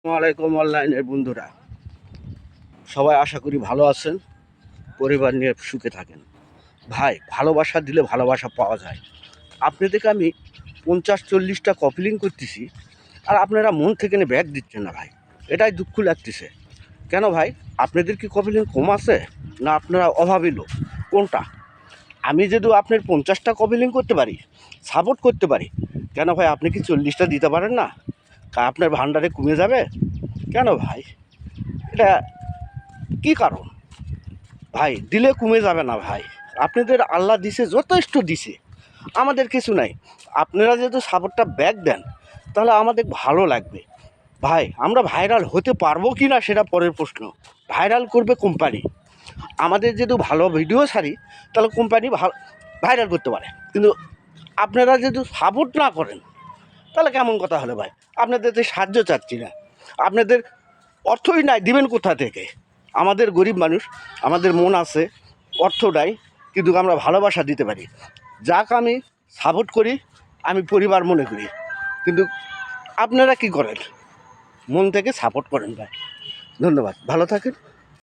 আলাইকুম অনলাইনের বন্ধুরা, সবাই আশা করি ভালো আছেন, পরিবার নিয়ে সুখে থাকেন। ভাই, ভালোবাসা দিলে ভালোবাসা পাওয়া যায়। আপনাদেরকে আমি 50-40টা কপি লিঙ্ক করতেছি, আর আপনারা মন থেকে ব্যাগ দিচ্ছেন না ভাই। এটাই দুঃখ লাগতেছে। কেন ভাই? আপনাদের কি কপি লিঙ্ক কম আছে, না আপনারা অভাবী লোক? কোনটা? আমি যদি আপনার 50টা কপি লিঙ্ক করতে পারি, সাপোর্ট করতে পারি, কেন ভাই আপনি কি 40টা দিতে পারেন না? আপনার ভান্ডারে কমে যাবে কেন ভাই? এটা কি কারণ? ভাই, দিলে কমে যাবে না ভাই। আপনাদের আল্লাহ দিছে, যথেষ্ট দিছে, আমাদের কিছু নাই। আপনারা যেহেতু সাপোর্টটা ব্যাক দেন, তাহলে আমাদের ভালো লাগবে। ভাই, আমরা ভাইরাল হতে পারবো কি না সেটা পরের প্রশ্ন। ভাইরাল করবে কোম্পানি। আমাদের যেহেতু ভালো ভিডিও ছাড়ি, তাহলে কোম্পানি ভাইরাল করতে পারে। কিন্তু আপনারা যেহেতু সাপোর্ট না করেন, তাহলে কেমন কথা হলো ভাই? আপনাদের তো সাহায্য চাচ্ছি না, আপনাদের অর্থই নাই, দিবেন কোথা থেকে? আমাদের গরিব মানুষ, আমাদের মন আছে, অর্থ নাই, কিন্তু আমরা ভালোবাসা দিতে পারি। যাক, আমি সাপোর্ট করি, আমি পরিবার মনে করি। কিন্তু আপনারা কি করেন? মন থেকে সাপোর্ট করেন ভাই। ধন্যবাদ, ভালো থাকেন।